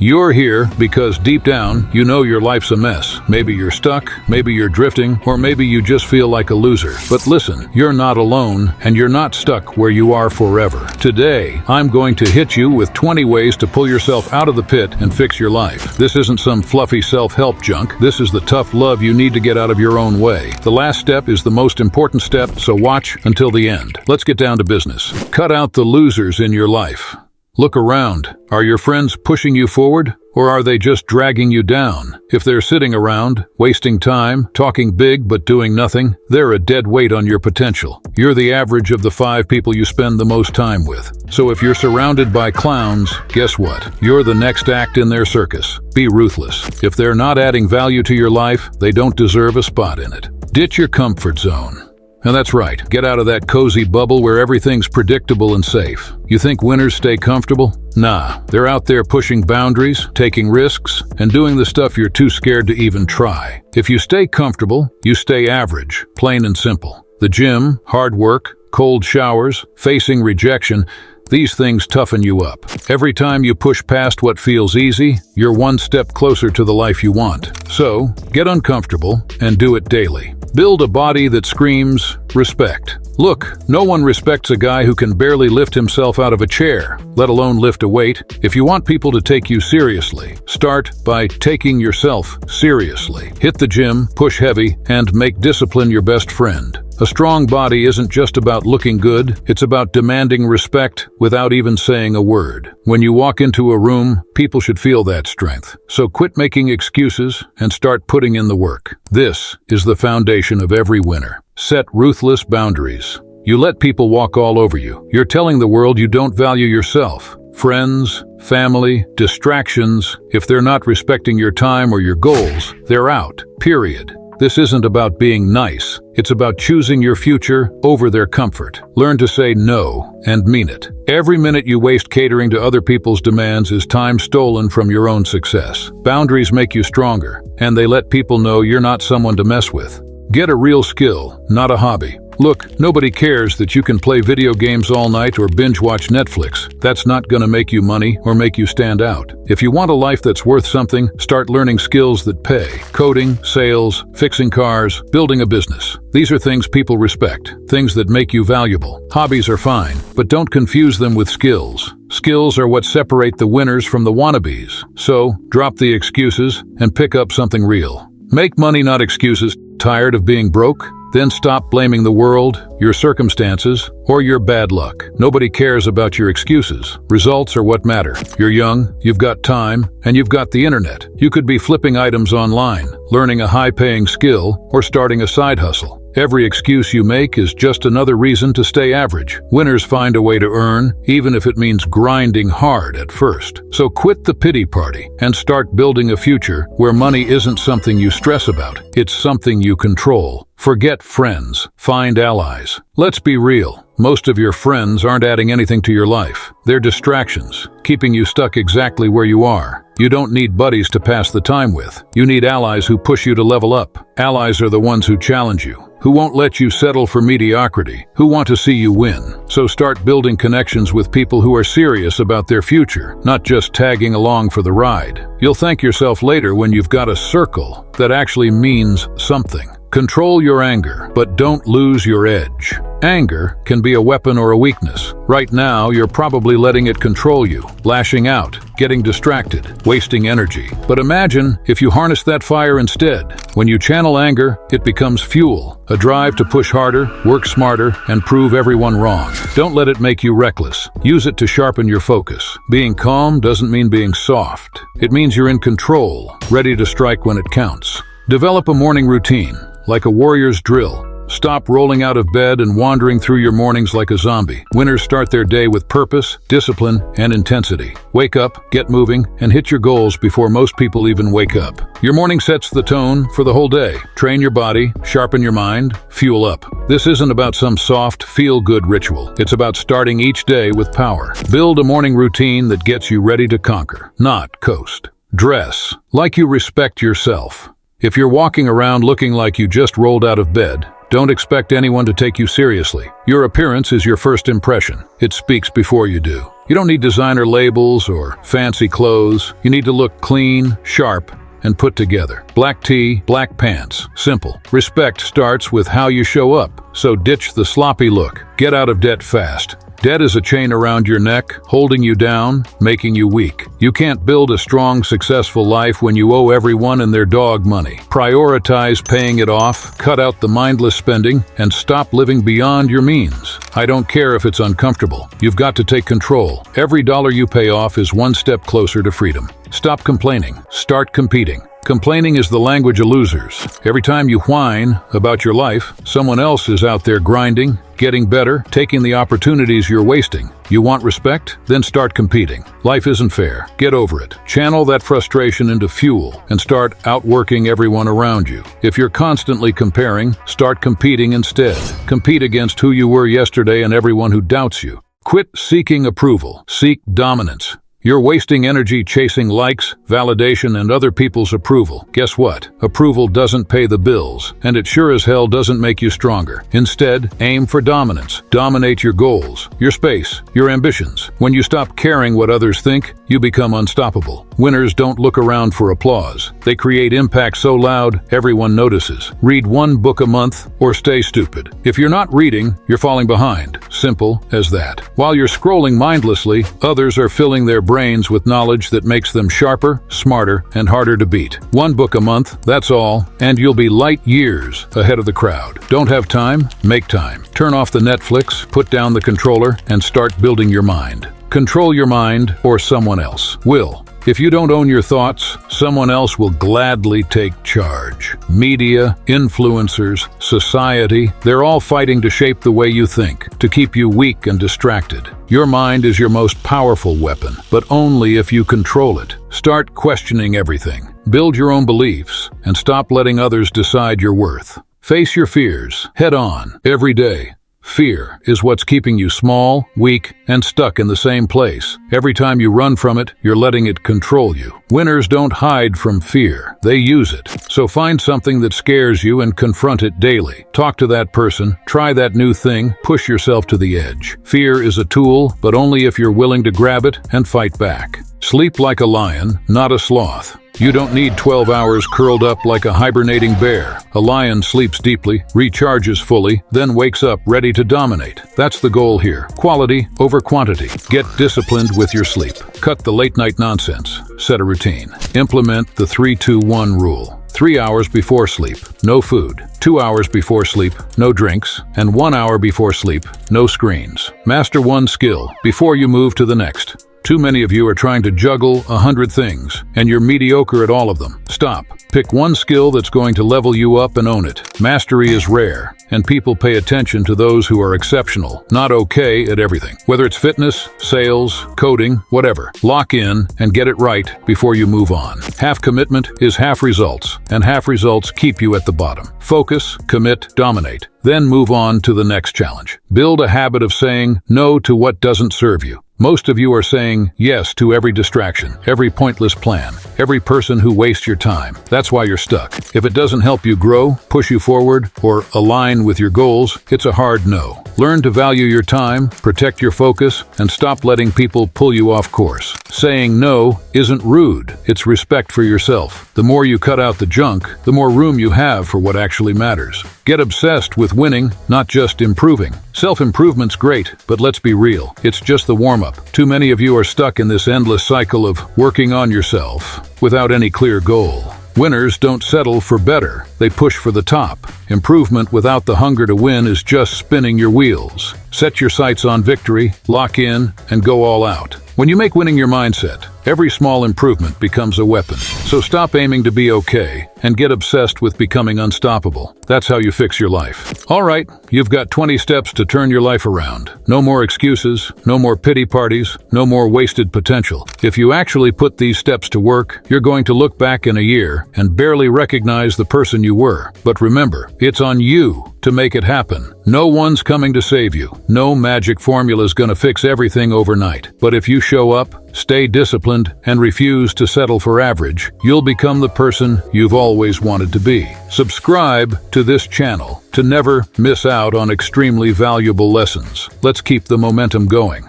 You're here because deep down, you know your life's a mess. Maybe you're stuck, maybe you're drifting, or maybe you just feel like a loser. But listen, you're not alone, and you're not stuck where you are forever. Today, I'm going to hit you with 20 ways to pull yourself out of the pit and fix your life. This isn't some fluffy self-help junk. This is the tough love you need to get out of your own way. The last step is the most important step, so watch until the end. Let's get down to business. Cut out the losers in your life. Look around. Are your friends pushing you forward, or are they just dragging you down? If they're sitting around, wasting time, talking big but doing nothing, they're a dead weight on your potential. You're the average of the 5 people you spend the most time with. So if you're surrounded by clowns, guess what? You're the next act in their circus. Be ruthless. If they're not adding value to your life, they don't deserve a spot in it. Ditch your comfort zone. And that's right, get out of that cozy bubble where everything's predictable and safe. You think winners stay comfortable? Nah, they're out there pushing boundaries, taking risks, and doing the stuff you're too scared to even try. If you stay comfortable, you stay average, plain and simple. The gym, hard work, cold showers, facing rejection, these things toughen you up. Every time you push past what feels easy, you're one step closer to the life you want. So, get uncomfortable and do it daily. Build a body that screams respect. Look, no one respects a guy who can barely lift himself out of a chair, let alone lift a weight. If you want people to take you seriously, start by taking yourself seriously. Hit the gym, push heavy, and make discipline your best friend. A strong body isn't just about looking good, it's about demanding respect without even saying a word. When you walk into a room, people should feel that strength. So quit making excuses and start putting in the work. This is the foundation of every winner. Set ruthless boundaries. You let people walk all over you. You're telling the world you don't value yourself. Friends, family, distractions, if they're not respecting your time or your goals, they're out, period. This isn't about being nice. It's about choosing your future over their comfort. Learn to say no and mean it. Every minute you waste catering to other people's demands is time stolen from your own success. Boundaries make you stronger, and they let people know you're not someone to mess with. Get a real skill, not a hobby. Look, nobody cares that you can play video games all night or binge-watch Netflix. That's not gonna make you money or make you stand out. If you want a life that's worth something, start learning skills that pay. Coding, sales, fixing cars, building a business. These are things people respect, things that make you valuable. Hobbies are fine, but don't confuse them with skills. Skills are what separate the winners from the wannabes. So, drop the excuses and pick up something real. Make money, not excuses. Tired of being broke? Then stop blaming the world, your circumstances, or your bad luck. Nobody cares about your excuses. Results are what matter. You're young, you've got time, and you've got the internet. You could be flipping items online, learning a high-paying skill, or starting a side hustle. Every excuse you make is just another reason to stay average. Winners find a way to earn, even if it means grinding hard at first. So quit the pity party and start building a future where money isn't something you stress about. It's something you control. Forget friends. Find allies. Let's be real. Most of your friends aren't adding anything to your life. They're distractions, keeping you stuck exactly where you are. You don't need buddies to pass the time with. You need allies who push you to level up. Allies are the ones who challenge you, who won't let you settle for mediocrity, who want to see you win. So start building connections with people who are serious about their future, not just tagging along for the ride. You'll thank yourself later when you've got a circle that actually means something. Control your anger, but don't lose your edge. Anger can be a weapon or a weakness. Right now, you're probably letting it control you, lashing out, getting distracted, wasting energy. But imagine if you harness that fire instead. When you channel anger, it becomes fuel, a drive to push harder, work smarter, and prove everyone wrong. Don't let it make you reckless. Use it to sharpen your focus. Being calm doesn't mean being soft. It means you're in control, ready to strike when it counts. Develop a morning routine, like a warrior's drill. Stop rolling out of bed and wandering through your mornings like a zombie. Winners start their day with purpose, discipline, and intensity. Wake up, get moving, and hit your goals before most people even wake up. Your morning sets the tone for the whole day. Train your body, sharpen your mind, fuel up. This isn't about some soft, feel-good ritual. It's about starting each day with power. Build a morning routine that gets you ready to conquer, not coast. Dress like you respect yourself. If you're walking around looking like you just rolled out of bed, don't expect anyone to take you seriously. Your appearance is your first impression. It speaks before you do. You don't need designer labels or fancy clothes. You need to look clean, sharp, and put together. Black tee, black pants. Simple. Respect starts with how you show up, so ditch the sloppy look. Get out of debt fast. Debt is a chain around your neck, holding you down, making you weak. You can't build a strong, successful life when you owe everyone and their dog money. Prioritize paying it off, cut out the mindless spending, and stop living beyond your means. I don't care if it's uncomfortable. You've got to take control. Every dollar you pay off is one step closer to freedom. Stop complaining. Start competing. Complaining is the language of losers. Every time you whine about your life, someone else is out there grinding, getting better, taking the opportunities you're wasting. You want respect? Then start competing. Life isn't fair. Get over it. Channel that frustration into fuel and start outworking everyone around you. If you're constantly comparing, start competing instead. Compete against who you were yesterday and everyone who doubts you. Quit seeking approval. Seek dominance. You're wasting energy chasing likes, validation, and other people's approval. Guess what? Approval doesn't pay the bills, and it sure as hell doesn't make you stronger. Instead, aim for dominance. Dominate your goals, your space, your ambitions. When you stop caring what others think, you become unstoppable. Winners don't look around for applause. They create impact so loud, everyone notices. Read one book a month, or stay stupid. If you're not reading, you're falling behind. Simple as that. While you're scrolling mindlessly, others are filling their brains with knowledge that makes them sharper, smarter, and harder to beat. One book a month, that's all, and you'll be light years ahead of the crowd. Don't have time? Make time. Turn off the Netflix, put down the controller, and start building your mind. Control your mind, or someone else will. If you don't own your thoughts, someone else will gladly take charge. Media, influencers, society, they're all fighting to shape the way you think, to keep you weak and distracted. Your mind is your most powerful weapon, but only if you control it. Start questioning everything. Build your own beliefs, and stop letting others decide your worth. Face your fears, head on, every day. Fear is what's keeping you small, weak, and stuck in the same place. Every time you run from it, you're letting it control you. Winners don't hide from fear. They use it. So find something that scares you and confront it daily. Talk to that person, try that new thing, push yourself to the edge. Fear is a tool, but only if you're willing to grab it and fight back. Sleep like a lion, not a sloth. You don't need 12 hours curled up like a hibernating bear. A lion sleeps deeply, recharges fully, then wakes up ready to dominate. That's the goal here. Quality over quantity. Get disciplined with your sleep. Cut the late-night nonsense. Set a routine. Implement the 3-2-1 rule. 3 hours before sleep, no food. 2 hours before sleep, no drinks. And 1 hour before sleep, no screens. Master one skill before you move to the next. Too many of you are trying to juggle 100 things, and you're mediocre at all of them. Stop. Pick one skill that's going to level you up and own it. Mastery is rare, and people pay attention to those who are exceptional, not okay at everything. Whether it's fitness, sales, coding, whatever. Lock in and get it right before you move on. Half commitment is half results, and half results keep you at the bottom. Focus, commit, dominate. Then move on to the next challenge. Build a habit of saying no to what doesn't serve you. Most of you are saying yes to every distraction, every pointless plan, every person who wastes your time. That's why you're stuck. If it doesn't help you grow, push you forward, or align with your goals, it's a hard no. Learn to value your time, protect your focus, and stop letting people pull you off course. Saying no isn't rude, it's respect for yourself. The more you cut out the junk, the more room you have for what actually matters. Get obsessed with winning, not just improving. Self-improvement's great, but let's be real. It's just the warm-up. Too many of you are stuck in this endless cycle of working on yourself without any clear goal. Winners don't settle for better, they push for the top. Improvement without the hunger to win is just spinning your wheels. Set your sights on victory, lock in, and go all out. When you make winning your mindset, every small improvement becomes a weapon. So stop aiming to be okay and get obsessed with becoming unstoppable. That's how you fix your life. All right, you've got 20 steps to turn your life around. No more excuses, no more pity parties, no more wasted potential. If you actually put these steps to work, you're going to look back in a year and barely recognize the person you were. But remember, it's on you to make it happen. No one's coming to save you. No magic formula's gonna fix everything overnight. But if you show up, stay disciplined, and refuse to settle for average, you'll become the person you've always wanted to be. Subscribe to this channel to never miss out on extremely valuable lessons. Let's keep the momentum going.